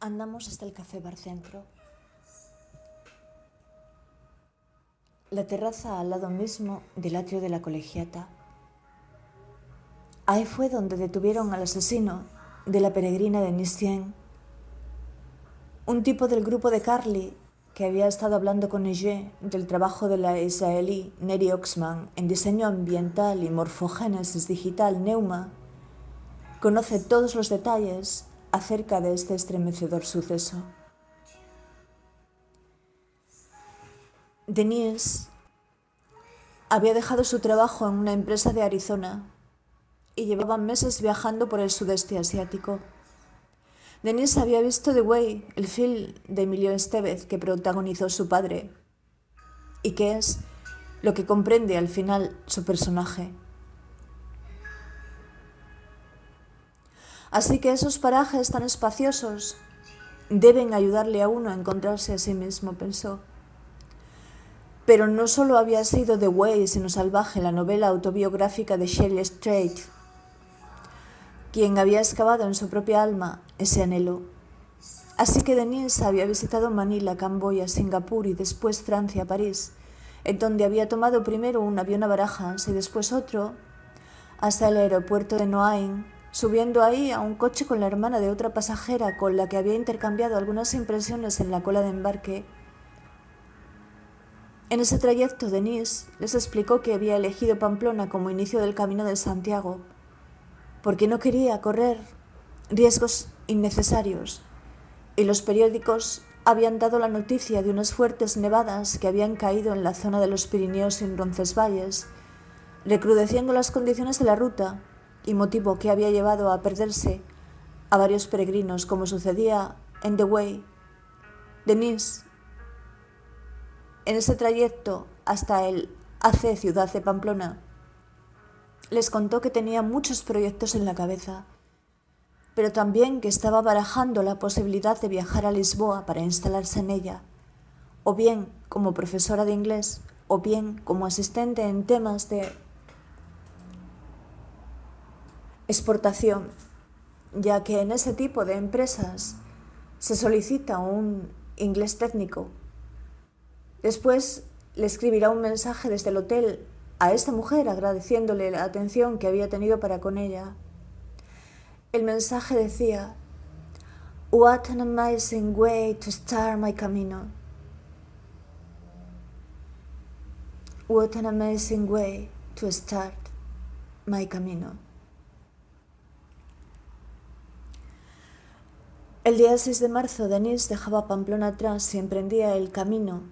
Andamos hasta el Café Bar Centro. La terraza al lado mismo del atrio de la colegiata. Ahí fue donde detuvieron al asesino de la peregrina de Nisien, un tipo del grupo de Carly que había estado hablando con Ege del trabajo de la israelí Neri Oxman en diseño ambiental y morfogénesis digital Neuma. Conoce todos los detalles acerca de este estremecedor suceso. Denise había dejado su trabajo en una empresa de Arizona y llevaba meses viajando por el sudeste asiático. Denise había visto The Way, el film de Emilio Estevez que protagonizó su padre y que es lo que comprende al final su personaje. Así que esos parajes tan espaciosos deben ayudarle a uno a encontrarse a sí mismo, pensó. Pero no solo había sido The Way, sino Salvaje, la novela autobiográfica de Shelley Strait, quien había excavado en su propia alma ese anhelo. Así que Denise había visitado Manila, Camboya, Singapur y después Francia, París, en donde había tomado primero un avión a Barajas y después otro hasta el aeropuerto de Noain, subiendo ahí a un coche con la hermana de otra pasajera con la que había intercambiado algunas impresiones en la cola de embarque. En ese trayecto, Denise les explicó que había elegido Pamplona como inicio del Camino de Santiago, porque no quería correr riesgos innecesarios, y los periódicos habían dado la noticia de unas fuertes nevadas que habían caído en la zona de los Pirineos y en Roncesvalles, recrudeciendo las condiciones de la ruta, y motivo que había llevado a perderse a varios peregrinos, como sucedía en The Way. Denise, en ese trayecto hasta el AC Ciudad de Pamplona, les contó que tenía muchos proyectos en la cabeza, pero también que estaba barajando la posibilidad de viajar a Lisboa para instalarse en ella, o bien como profesora de inglés, o bien como asistente en temas de exportación, ya que en ese tipo de empresas se solicita un inglés técnico. Después le escribirá un mensaje desde el hotel a esta mujer agradeciéndole la atención que había tenido para con ella. El mensaje decía: "What an amazing way to start my camino. What an amazing way to start my camino." El día 6 de marzo, Denise dejaba Pamplona atrás y emprendía el camino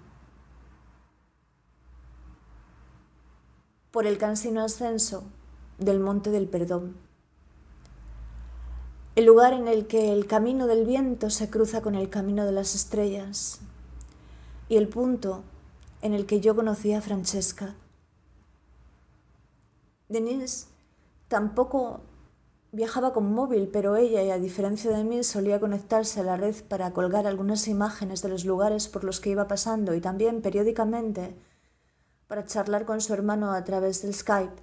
por el cansino ascenso del Monte del Perdón, el lugar en el que el camino del viento se cruza con el camino de las estrellas, y el punto en el que yo conocí a Francesca. Denise tampoco viajaba con móvil, pero ella, a diferencia de mí, solía conectarse a la red para colgar algunas imágenes de los lugares por los que iba pasando y también periódicamente para charlar con su hermano a través del Skype.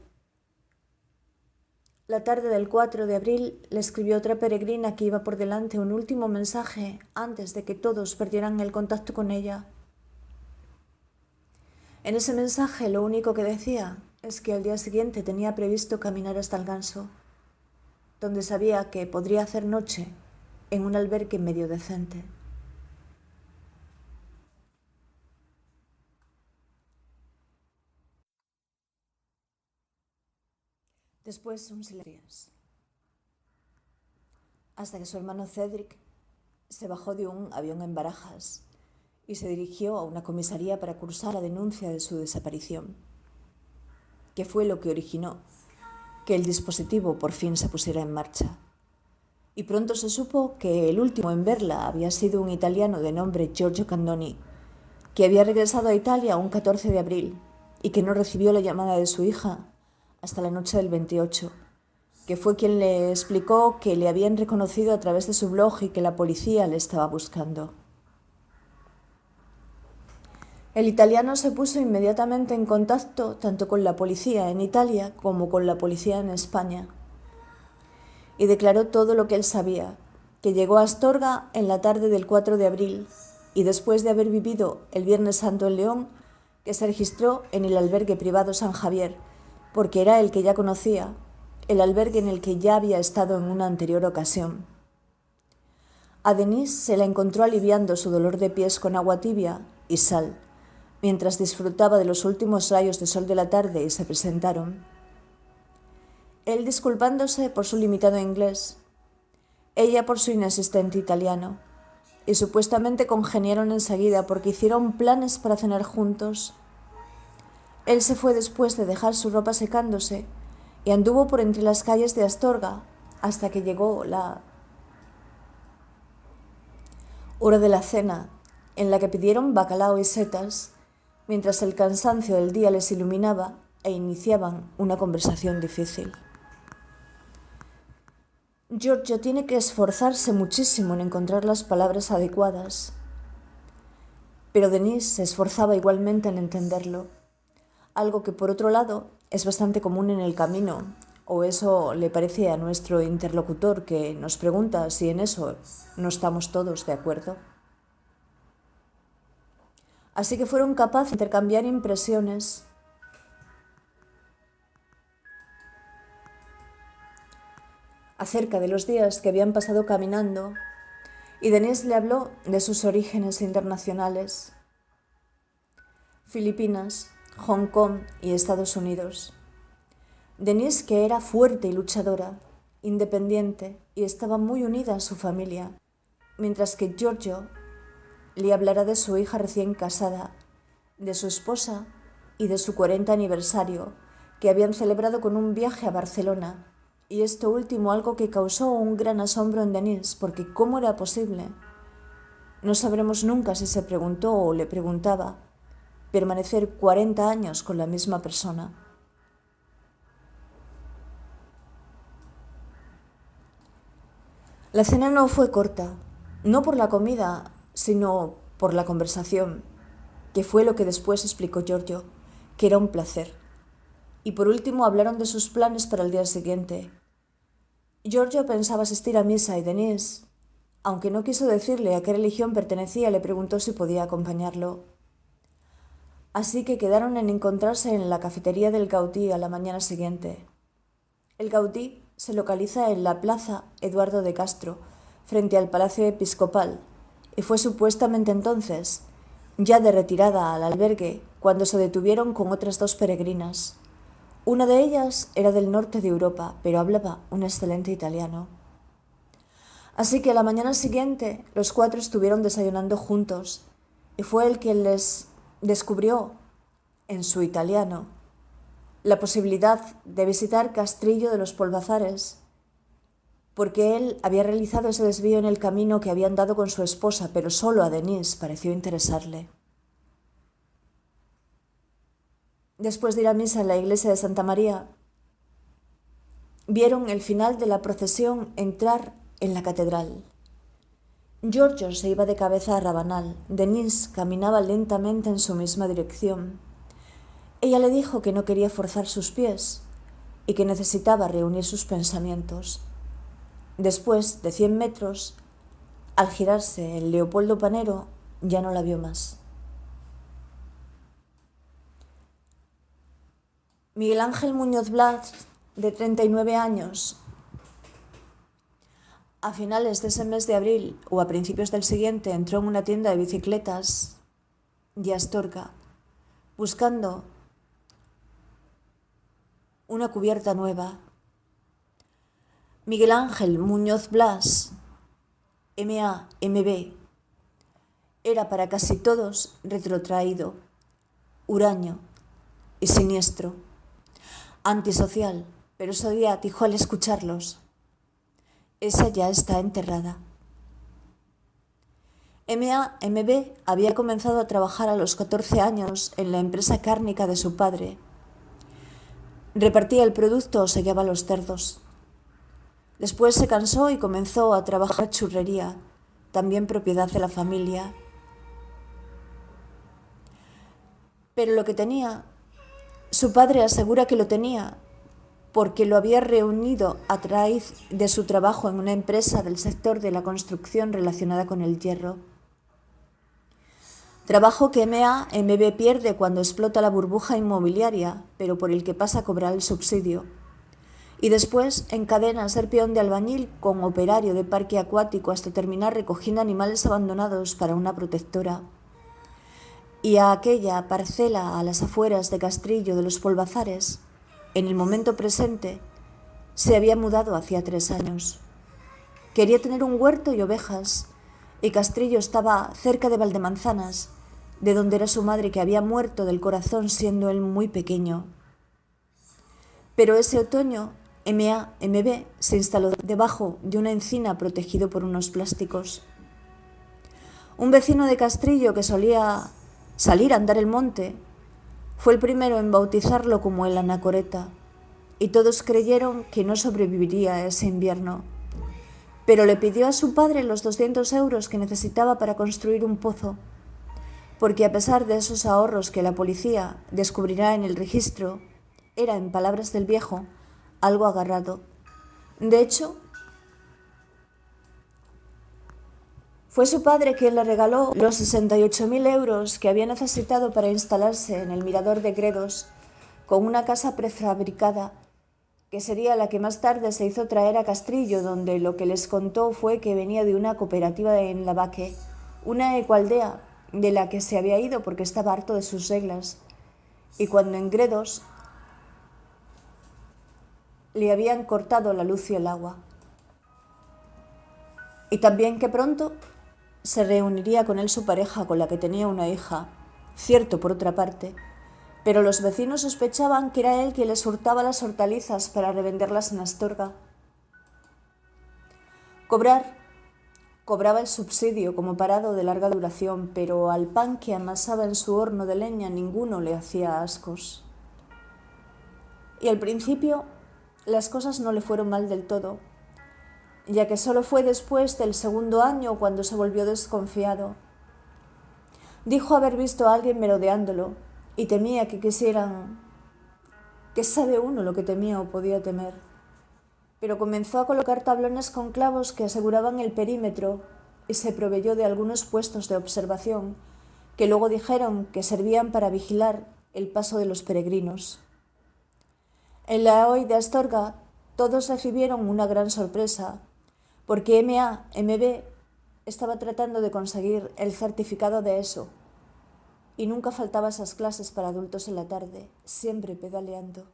La tarde del 4 de abril le escribió otra peregrina que iba por delante un último mensaje antes de que todos perdieran el contacto con ella. En ese mensaje lo único que decía es que al día siguiente tenía previsto caminar hasta el Ganso, donde sabía que podría hacer noche en un albergue medio decente. Después un silencio, hasta que su hermano Cedric se bajó de un avión en Barajas y se dirigió a una comisaría para cursar la denuncia de su desaparición, que fue lo que originó que el dispositivo por fin se pusiera en marcha. Y pronto se supo que el último en verla había sido un italiano de nombre Giorgio Cannoni, que había regresado a Italia un 14 de abril y que no recibió la llamada de su hija hasta la noche del 28, que fue quien le explicó que le habían reconocido a través de su blog y que la policía le estaba buscando. El italiano se puso inmediatamente en contacto tanto con la policía en Italia como con la policía en España y declaró todo lo que él sabía, que llegó a Astorga en la tarde del 4 de abril y después de haber vivido el Viernes Santo en León, que se registró en el albergue privado San Javier, porque era el que ya conocía, el albergue en el que ya había estado en una anterior ocasión. A Denise se la encontró aliviando su dolor de pies con agua tibia y sal, mientras disfrutaba de los últimos rayos de sol de la tarde y se presentaron. Él disculpándose por su limitado inglés, ella por su inexistente italiano, y supuestamente congeniaron enseguida porque hicieron planes para cenar juntos. Él se fue después de dejar su ropa secándose y anduvo por entre las calles de Astorga hasta que llegó la hora de la cena, en la que pidieron bacalao y setas, mientras el cansancio del día les iluminaba e iniciaban una conversación difícil. Giorgio tiene que esforzarse muchísimo en encontrar las palabras adecuadas, pero Denise se esforzaba igualmente en entenderlo, algo que por otro lado es bastante común en el camino, o eso le parece a nuestro interlocutor, que nos pregunta si en eso no estamos todos de acuerdo. Así que fueron capaces de intercambiar impresiones acerca de los días que habían pasado caminando, y Denise le habló de sus orígenes internacionales: Filipinas, Hong Kong y Estados Unidos. Denise, que era fuerte y luchadora, independiente y estaba muy unida a su familia, mientras que Giorgio le hablará de su hija recién casada, de su esposa y de su 40 aniversario, que habían celebrado con un viaje a Barcelona, y esto último algo que causó un gran asombro en Denise, porque ¿cómo era posible? No sabremos nunca si se preguntó o le preguntaba permanecer 40 años con la misma persona. La cena no fue corta, no por la comida, sino por la conversación, que fue lo que después explicó Giorgio, que era un placer. Y por último hablaron de sus planes para el día siguiente. Giorgio pensaba asistir a misa y Denise, aunque no quiso decirle a qué religión pertenecía, le preguntó si podía acompañarlo. Así que quedaron en encontrarse en la cafetería del Gaudí a la mañana siguiente. El Gaudí se localiza en la plaza Eduardo de Castro, frente al Palacio Episcopal, y fue supuestamente entonces, ya de retirada al albergue, cuando se detuvieron con otras dos peregrinas. Una de ellas era del norte de Europa, pero hablaba un excelente italiano. Así que a la mañana siguiente los cuatro estuvieron desayunando juntos, y fue él quien les descubrió, en su italiano, la posibilidad de visitar Castrillo de los Polvazares, porque él había realizado ese desvío en el camino que habían dado con su esposa, pero solo a Denise pareció interesarle. Después de ir a misa en la iglesia de Santa María, vieron el final de la procesión entrar en la catedral. Giorgio se iba de cabeza a Rabanal. Denise caminaba lentamente en su misma dirección. Ella le dijo que no quería forzar sus pies y que necesitaba reunir sus pensamientos. Después de 100 metros, al girarse el Leopoldo Panero, ya no la vio más. Miguel Ángel Muñoz Blas, de 39 años, a finales de ese mes de abril o a principios del siguiente entró en una tienda de bicicletas de Astorga buscando una cubierta nueva. Miguel Ángel Muñoz Blas, MAMB, era para casi todos retrotraído, huraño y siniestro, antisocial, pero eso día atijó al escucharlos. Esa ya está enterrada. MAMB había comenzado a trabajar a los 14 años en la empresa cárnica de su padre. Repartía el producto o sellaba los cerdos. Después se cansó y comenzó a trabajar en churrería, también propiedad de la familia. Pero lo que tenía, su padre asegura que lo tenía, porque lo había reunido a raíz de su trabajo en una empresa del sector de la construcción relacionada con el hierro. Trabajo que MB pierde cuando explota la burbuja inmobiliaria, pero por el que pasa a cobrar el subsidio. Y después encadena a ser peón de albañil con operario de parque acuático hasta terminar recogiendo animales abandonados para una protectora. Y a aquella parcela a las afueras de Castrillo de los Polvazares, en el momento presente, se había mudado hacía 3 años. Quería tener un huerto y ovejas, y Castrillo estaba cerca de Valdemanzanas, de donde era su madre que había muerto del corazón siendo él muy pequeño. Pero ese otoño, MB se instaló debajo de una encina protegido por unos plásticos. Un vecino de Castrillo que solía salir a andar el monte fue el primero en bautizarlo como el Anacoreta, y todos creyeron que no sobreviviría ese invierno. Pero le pidió a su padre los 200 euros que necesitaba para construir un pozo, porque a pesar de esos ahorros que la policía descubrirá en el registro, era, en palabras del viejo, algo agarrado. De hecho, fue su padre quien le regaló los 68.000 euros que había necesitado para instalarse en el mirador de Gredos, con una casa prefabricada, que sería la que más tarde se hizo traer a Castrillo, donde lo que les contó fue que venía de una cooperativa en Lavaque, una ecoaldea de la que se había ido porque estaba harto de sus reglas, y cuando en Gredos le habían cortado la luz y el agua. Y también que pronto se reuniría con él su pareja, con la que tenía una hija, cierto por otra parte, pero los vecinos sospechaban que era él quien les hurtaba las hortalizas para revenderlas en Astorga. Cobraba el subsidio como parado de larga duración, pero al pan que amasaba en su horno de leña ninguno le hacía ascos. Y al principio las cosas no le fueron mal del todo, ya que solo fue después del 2.º año cuando se volvió desconfiado. Dijo haber visto a alguien merodeándolo y temía que quisieran. ¿Qué sabe uno lo que temía o podía temer? Pero comenzó a colocar tablones con clavos que aseguraban el perímetro y se proveyó de algunos puestos de observación que luego dijeron que servían para vigilar el paso de los peregrinos. En la hoy de Astorga todos recibieron una gran sorpresa, porque MB estaba tratando de conseguir el certificado de ESO, y nunca faltaba esas clases para adultos en la tarde, siempre pedaleando.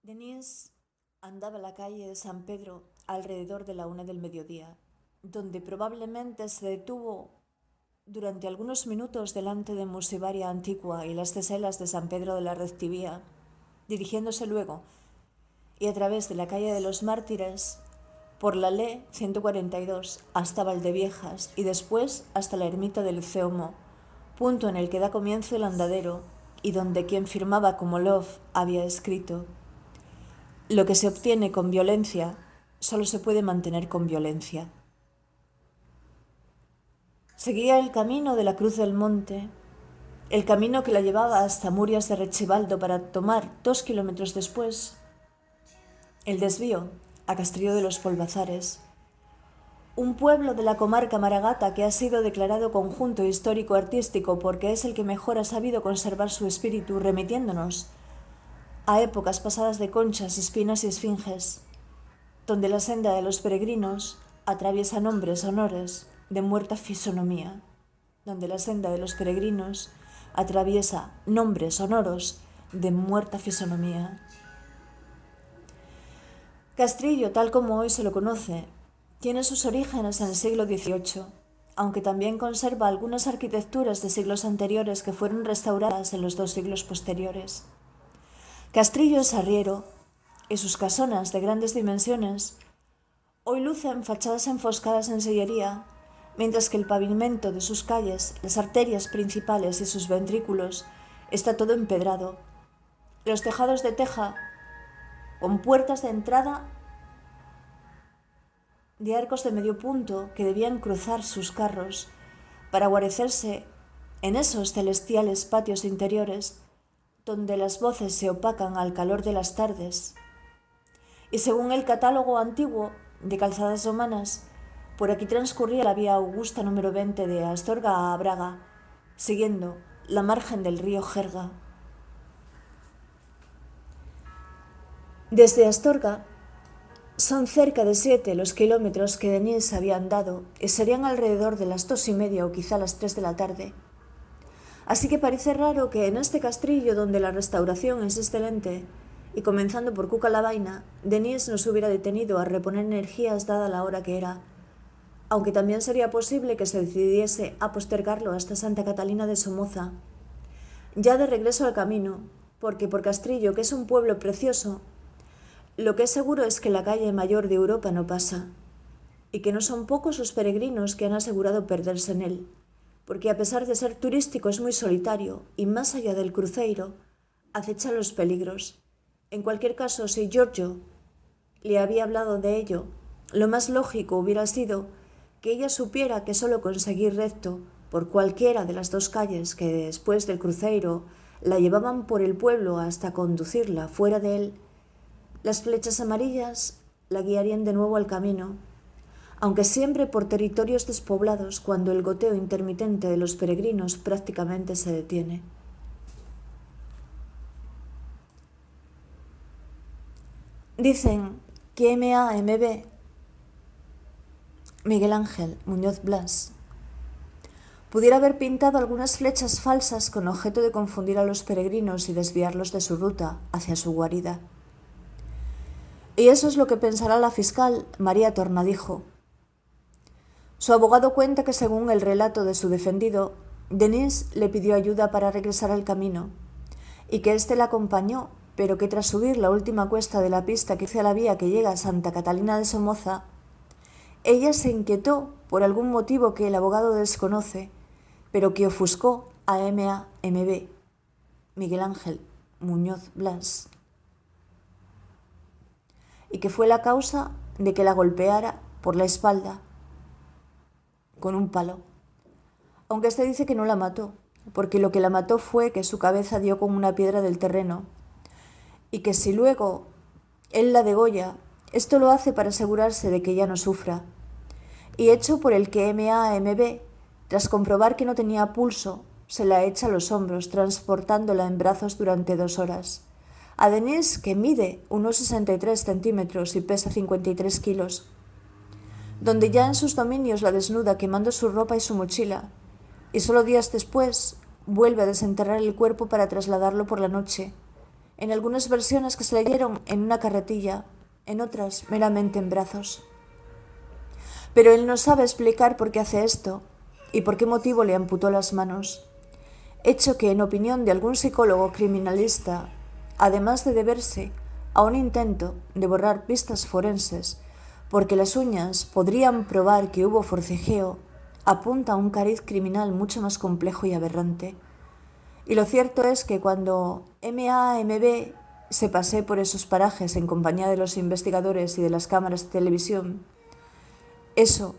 Denise andaba la calle de San Pedro alrededor de la 1 del mediodía, donde probablemente se detuvo durante algunos minutos delante de Musivaria Antigua y las ceselas de San Pedro de la Rectivía, dirigiéndose luego, y a través de la calle de los Mártires, por la LE 142 hasta Valdeviejas y después hasta la ermita del Ceomo, punto en el que da comienzo el andadero y donde quien firmaba como Love había escrito: lo que se obtiene con violencia solo se puede mantener con violencia. Seguía el camino de la Cruz del Monte, el camino que la llevaba hasta Murias de Rechibaldo para tomar 2 kilómetros después el desvío a Castrillo de los Polvazares, un pueblo de la comarca Maragata que ha sido declarado conjunto histórico-artístico porque es el que mejor ha sabido conservar su espíritu, remitiéndonos a épocas pasadas de conchas, espinas y esfinges, donde la senda de los peregrinos atraviesa nombres, honores de muerta fisonomía, donde la senda de los peregrinos atraviesa nombres, honoros de muerta fisonomía. Castrillo, tal como hoy se lo conoce, tiene sus orígenes en el siglo XVIII, aunque también conserva algunas arquitecturas de siglos anteriores que fueron restauradas en los 2 siglos posteriores. Castrillo es arriero y sus casonas de grandes dimensiones hoy lucen fachadas enfoscadas en sillería, mientras que el pavimento de sus calles, las arterias principales y sus ventrículos está todo empedrado. Los tejados de teja, con puertas de entrada de arcos de medio punto que debían cruzar sus carros para guarecerse en esos celestiales patios interiores donde las voces se opacan al calor de las tardes. Y según el catálogo antiguo de calzadas romanas, por aquí transcurría la vía Augusta número 20 de Astorga a Braga, siguiendo la margen del río Jerga. Desde Astorga son cerca de 7 los kilómetros que Denis había andado y serían alrededor de las 2:30 o quizá las 3 de la tarde. Así que parece raro que en este castrillo donde la restauración es excelente, y comenzando por Cuca la Vaina, Denis no se hubiera detenido a reponer energías dada la hora que era, aunque también sería posible que se decidiese a postergarlo hasta Santa Catalina de Somoza, ya de regreso al camino, porque por Castrillo, que es un pueblo precioso, lo que es seguro es que la calle mayor de Europa no pasa, y que no son pocos los peregrinos que han asegurado perderse en él, porque a pesar de ser turístico es muy solitario y más allá del cruceiro acecha los peligros. En cualquier caso, si Giorgio le había hablado de ello, lo más lógico hubiera sido que ella supiera que solo conseguir recto por cualquiera de las 2 calles que después del cruceiro la llevaban por el pueblo hasta conducirla fuera de él, las flechas amarillas la guiarían de nuevo al camino, aunque siempre por territorios despoblados cuando el goteo intermitente de los peregrinos prácticamente se detiene. Dicen que MAMB, Miguel Ángel Muñoz Blas, pudiera haber pintado algunas flechas falsas con objeto de confundir a los peregrinos y desviarlos de su ruta hacia su guarida. Y eso es lo que pensará la fiscal María Tornadijo. Su abogado cuenta que según el relato de su defendido, Denis le pidió ayuda para regresar al camino y que éste la acompañó, pero que tras subir la última cuesta de la pista que hacia la vía que llega a Santa Catalina de Somoza, ella se inquietó por algún motivo que el abogado desconoce, pero que ofuscó a MAMB, Miguel Ángel Muñoz Blas, y que fue la causa de que la golpeara por la espalda con un palo, aunque este dice que no la mató, porque lo que la mató fue que su cabeza dio con una piedra del terreno, y que si luego él la degolla, esto lo hace para asegurarse de que ella no sufra, y hecho por el que MAMB, tras comprobar que no tenía pulso, se la echa a los hombros, transportándola en brazos durante 2 horas. A Denis, que mide unos 63 centímetros y pesa 53 kilos, donde ya en sus dominios la desnuda quemando su ropa y su mochila, y solo días después vuelve a desenterrar el cuerpo para trasladarlo por la noche, en algunas versiones que se leyeron en una carretilla, en otras meramente en brazos. Pero él no sabe explicar por qué hace esto y por qué motivo le amputó las manos, hecho que, en opinión de algún psicólogo criminalista, además de deberse a un intento de borrar pistas forenses, porque las uñas podrían probar que hubo forcejeo, apunta a un cariz criminal mucho más complejo y aberrante. Y lo cierto es que cuando MAMB se pasee por esos parajes en compañía de los investigadores y de las cámaras de televisión, eso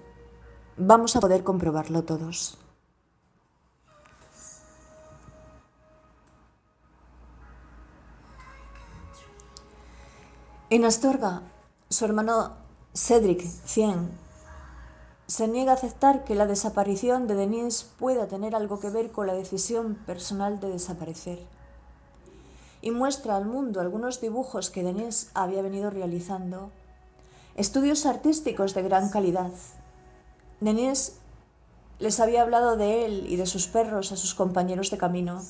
vamos a poder comprobarlo todos. En Astorga, su hermano Cédric Cien se niega a aceptar que la desaparición de Denis pueda tener algo que ver con la decisión personal de desaparecer, y muestra al mundo algunos dibujos que Denis había venido realizando, estudios artísticos de gran calidad. Denis les había hablado de él y de sus perros a sus compañeros de camino,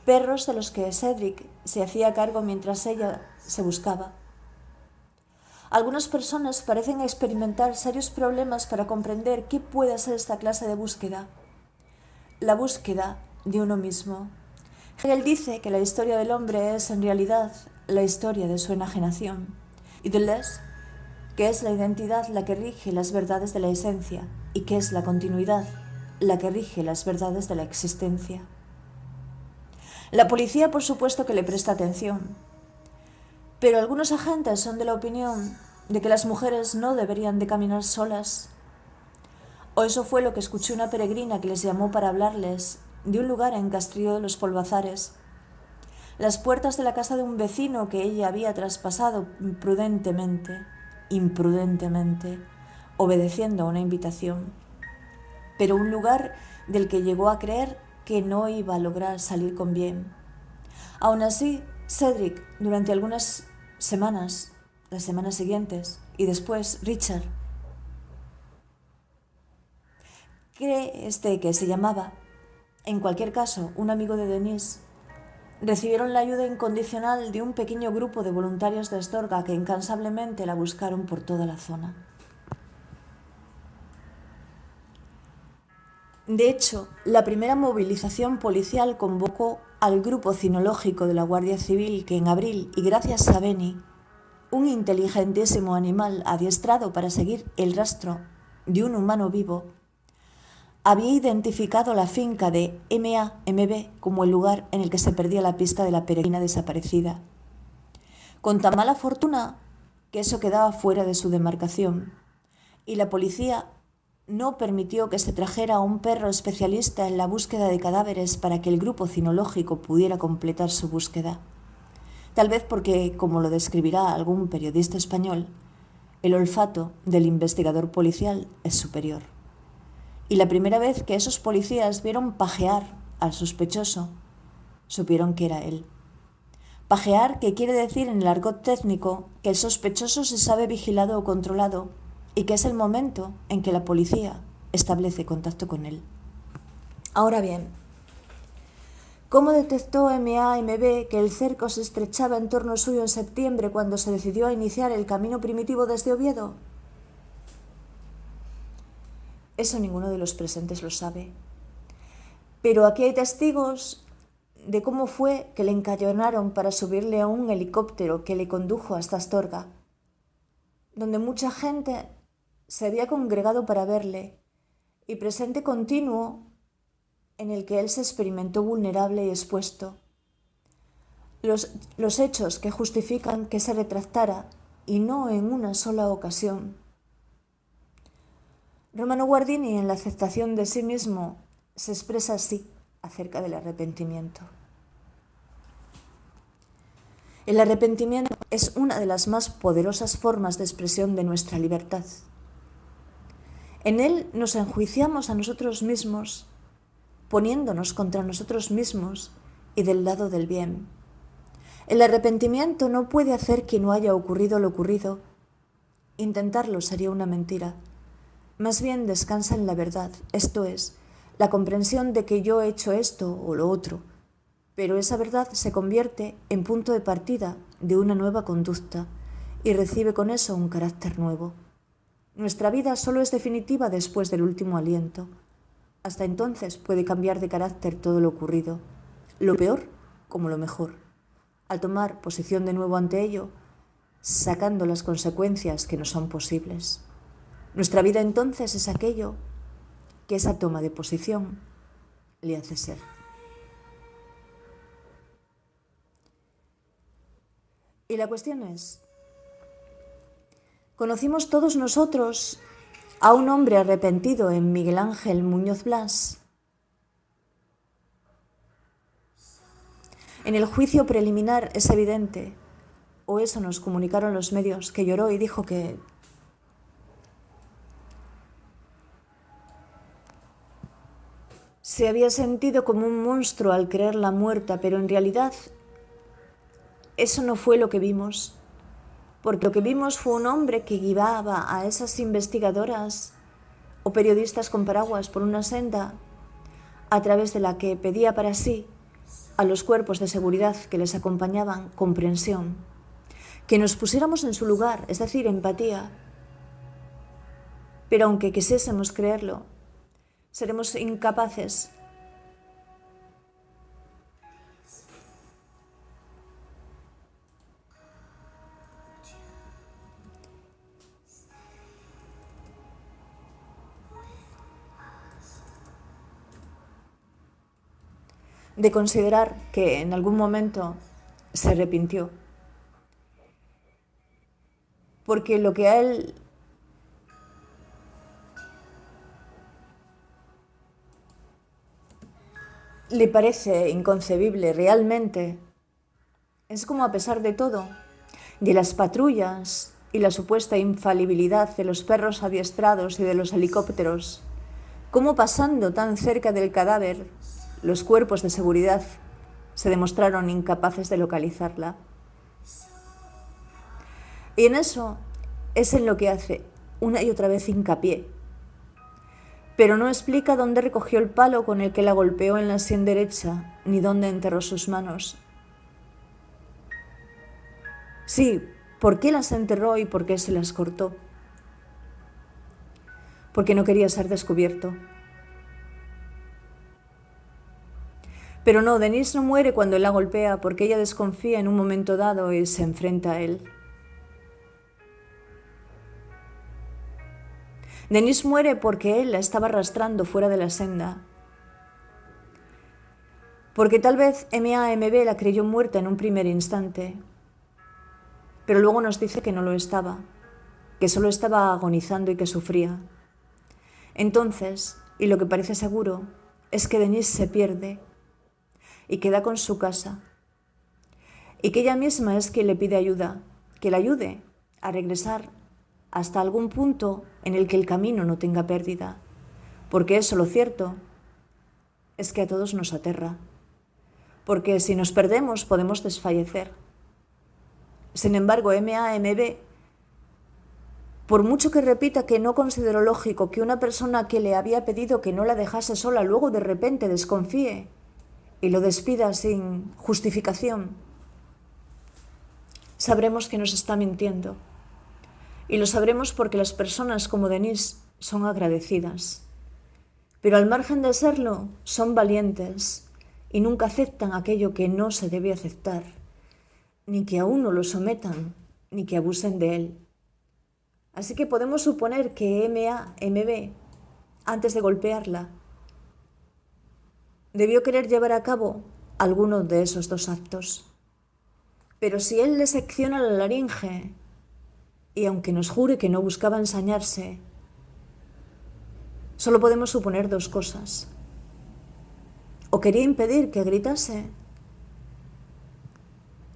perros de los que Cédric se hacía cargo mientras ella se buscaba. Algunas personas parecen experimentar serios problemas para comprender qué puede ser esta clase de búsqueda, la búsqueda de uno mismo. Hegel dice que la historia del hombre es en realidad la historia de su enajenación, y Deleuze que es la identidad la que rige las verdades de la esencia y que es la continuidad la que rige las verdades de la existencia. La policía, por supuesto, que le presta atención, pero algunos agentes son de la opinión de que las mujeres no deberían de caminar solas. O eso fue lo que escuché una peregrina que les llamó para hablarles de un lugar en Castrillo de los Polvazares, las puertas de la casa de un vecino que ella había traspasado impudentemente, obedeciendo a una invitación, pero un lugar del que llegó a creer que no iba a lograr salir con bien. Aún así, Cedric, durante algunas semanas, las semanas siguientes, y después Richard, que se llamaba, en cualquier caso, un amigo de Denise, recibieron la ayuda incondicional de un pequeño grupo de voluntarios de Astorga que incansablemente la buscaron por toda la zona. De hecho, la primera movilización policial convocó al grupo cinológico de la Guardia Civil que en abril, y gracias a Benny, un inteligentísimo animal adiestrado para seguir el rastro de un humano vivo, había identificado la finca de MAMB como el lugar en el que se perdía la pista de la peregrina desaparecida. Con tan mala fortuna que eso quedaba fuera de su demarcación, y la policía no permitió que se trajera a un perro especialista en la búsqueda de cadáveres para que el grupo cinológico pudiera completar su búsqueda. Tal vez porque, como lo describirá algún periodista español, el olfato del investigador policial es superior. Y la primera vez que esos policías vieron pajear al sospechoso, supieron que era él. Pajear, que quiere decir en el argot técnico que el sospechoso se sabe vigilado o controlado y que es el momento en que la policía establece contacto con él. Ahora bien, ¿cómo detectó MAMB que el cerco se estrechaba en torno suyo en septiembre cuando se decidió a iniciar el camino primitivo desde Oviedo? Eso ninguno de los presentes lo sabe. Pero aquí hay testigos de cómo fue que le encañonaron para subirle a un helicóptero que le condujo hasta Astorga, donde mucha gente se había congregado para verle, y presente continuo en el que él se experimentó vulnerable y expuesto. Los hechos que justifican que se retractara, y no en una sola ocasión. Romano Guardini, en la aceptación de sí mismo, se expresa así acerca del arrepentimiento. El arrepentimiento es una de las más poderosas formas de expresión de nuestra libertad. En él nos enjuiciamos a nosotros mismos, poniéndonos contra nosotros mismos y del lado del bien. El arrepentimiento no puede hacer que no haya ocurrido lo ocurrido. Intentarlo sería una mentira. Más bien descansa en la verdad, esto es, la comprensión de que yo he hecho esto o lo otro, pero esa verdad se convierte en punto de partida de una nueva conducta y recibe con eso un carácter nuevo. Nuestra vida solo es definitiva después del último aliento. Hasta entonces puede cambiar de carácter todo lo ocurrido, lo peor como lo mejor, al tomar posición de nuevo ante ello, sacando las consecuencias que nos son posibles. Nuestra vida entonces es aquello que esa toma de posición le hace ser. Y la cuestión es, ¿conocimos todos nosotros a un hombre arrepentido en Miguel Ángel Muñoz Blas? En el juicio preliminar es evidente, o eso nos comunicaron los medios, que lloró y dijo que se había sentido como un monstruo al creerla muerta, pero en realidad eso no fue lo que vimos, porque lo que vimos fue un hombre que guiaba a esas investigadoras o periodistas con paraguas por una senda a través de la que pedía para sí a los cuerpos de seguridad que les acompañaban comprensión, que nos pusiéramos en su lugar, es decir, empatía. Pero aunque quisiésemos creerlo, seremos incapaces de considerar que en algún momento se arrepintió. porque lo que a él le parece inconcebible realmente es como, a pesar de todo, de las patrullas y la supuesta infalibilidad de los perros adiestrados y de los helicópteros, cómo pasando tan cerca del cadáver, los cuerpos de seguridad se demostraron incapaces de localizarla. Y en eso es en lo que hace una y otra vez hincapié. Pero no explica dónde recogió el palo con el que la golpeó en la sien derecha, ni dónde enterró sus manos. Sí, ¿por qué las enterró y por qué se las cortó? Porque no quería ser descubierto. Pero no, Denise no muere cuando él la golpea porque ella desconfía en un momento dado y se enfrenta a él. Denise muere porque él la estaba arrastrando fuera de la senda. Porque tal vez MAMB la creyó muerta en un primer instante, pero luego nos dice que no lo estaba, que solo estaba agonizando y que sufría. Entonces, y lo que parece seguro, es que Denise se pierde y queda con su casa, y que ella misma es quien le pide ayuda, que la ayude a regresar hasta algún punto en el que el camino no tenga pérdida, porque eso, lo cierto, es que a todos nos aterra, porque si nos perdemos podemos desfallecer. Sin embargo, MAMB, por mucho que repita que no consideró lógico que una persona que le había pedido que no la dejase sola luego de repente desconfíe y lo despida sin justificación, sabremos que nos está mintiendo. Y lo sabremos porque las personas como Denise son agradecidas. Pero al margen de serlo, son valientes y nunca aceptan aquello que no se debe aceptar, ni que a uno lo sometan, ni que abusen de él. Así que podemos suponer que MAMB, antes de golpearla, debió querer llevar a cabo alguno de esos dos actos. Pero si él le secciona la laringe, y aunque nos jure que no buscaba ensañarse, solo podemos suponer dos cosas. O quería impedir que gritase,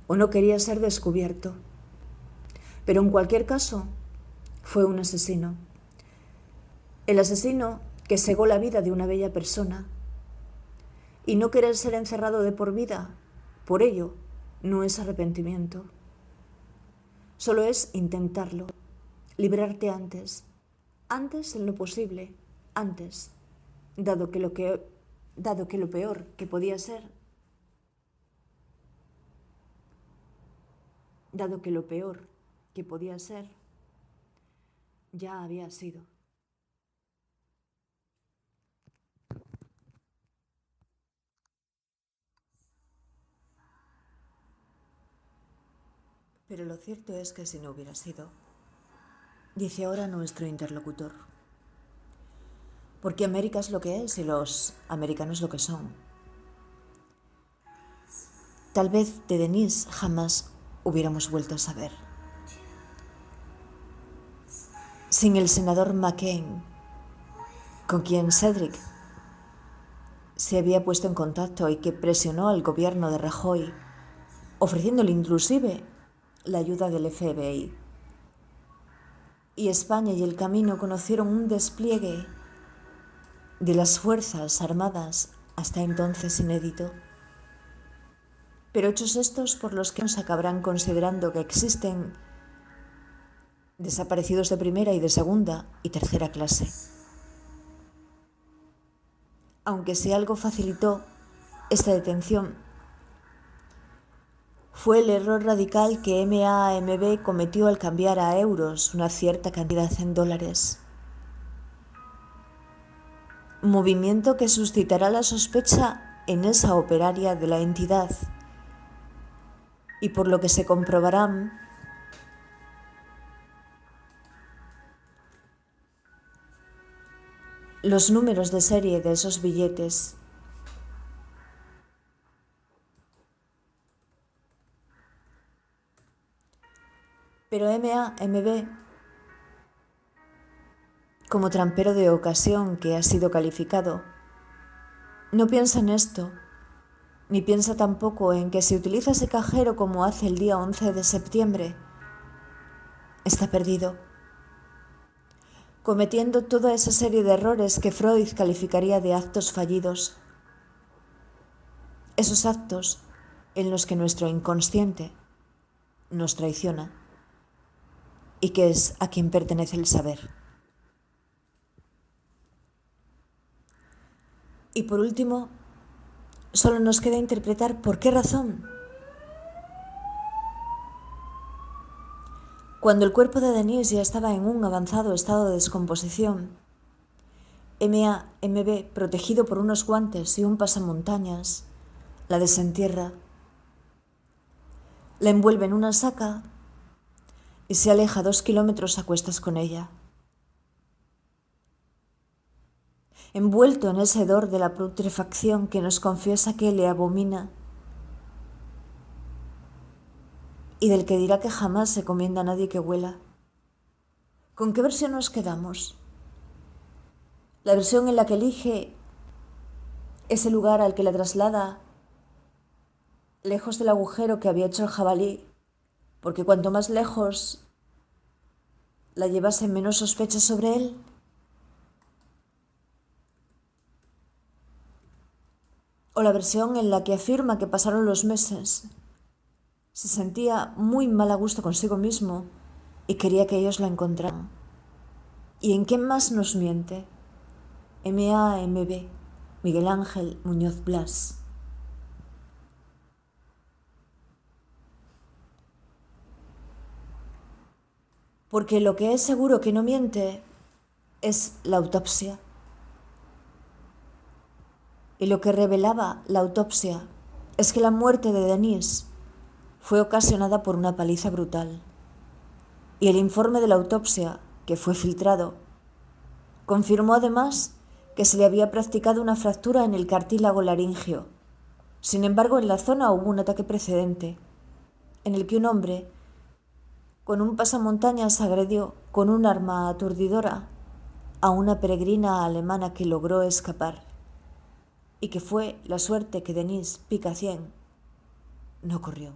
o no quería ser descubierto. Pero en cualquier caso, fue un asesino. El asesino que cegó la vida de una bella persona. Y no querer ser encerrado de por vida, por ello, no es arrepentimiento. Solo es intentarlo, librarte antes en lo posible, antes, dado que lo peor que podía ser, ya había sido. Pero lo cierto es que si no hubiera sido, dice ahora nuestro interlocutor, porque América es lo que es y los americanos lo que son. Tal vez de Denise jamás hubiéramos vuelto a saber. Sin el senador McCain, con quien Cedric se había puesto en contacto y que presionó al gobierno de Rajoy, ofreciéndole inclusive la ayuda del FBI. Y España y el Camino conocieron un despliegue de las Fuerzas Armadas hasta entonces inédito. Pero hechos estos por los que nos acabarán considerando que existen desaparecidos de primera y de segunda y tercera clase. Aunque si algo facilitó esta detención, fue el error radical que MAMB cometió al cambiar a euros una cierta cantidad en dólares. Movimiento que suscitará la sospecha en esa operaria de la entidad y por lo que se comprobarán los números de serie de esos billetes. Pero MB, como trampero de ocasión que ha sido calificado, no piensa en esto, ni piensa tampoco en que si utiliza ese cajero como hace el día 11 de septiembre, está perdido, cometiendo toda esa serie de errores que Freud calificaría de actos fallidos. Esos actos en los que nuestro inconsciente nos traiciona y que es a quien pertenece el saber. Y por último, solo nos queda interpretar por qué razón. Cuando el cuerpo de Denise ya estaba en un avanzado estado de descomposición, MB, protegido por unos guantes y un pasamontañas, la desentierra, la envuelve en una saca y se aleja 2 kilómetros a cuestas con ella. Envuelto en ese hedor de la putrefacción que nos confiesa que le abomina y del que dirá que jamás se comienda a nadie que huela. ¿Con qué versión nos quedamos? La versión en la que elige ese lugar al que la traslada, lejos del agujero que había hecho el jabalí, porque cuanto más lejos la llevase, menos sospecha sobre él. O la versión en la que afirma que pasaron los meses, se sentía muy mal a gusto consigo mismo y quería que ellos la encontraran. ¿Y en qué más nos miente? MB, Miguel Ángel Muñoz Blas. Porque lo que es seguro que no miente es la autopsia. Y lo que revelaba la autopsia es que la muerte de Denise fue ocasionada por una paliza brutal. Y el informe de la autopsia, que fue filtrado, confirmó además que se le había practicado una fractura en el cartílago laringio. Sin embargo, en la zona hubo un ataque precedente, en el que un hombre con un pasamontañas agredió con un arma aturdidora a una peregrina alemana que logró escapar, y que fue la suerte que Denise Picacién no corrió.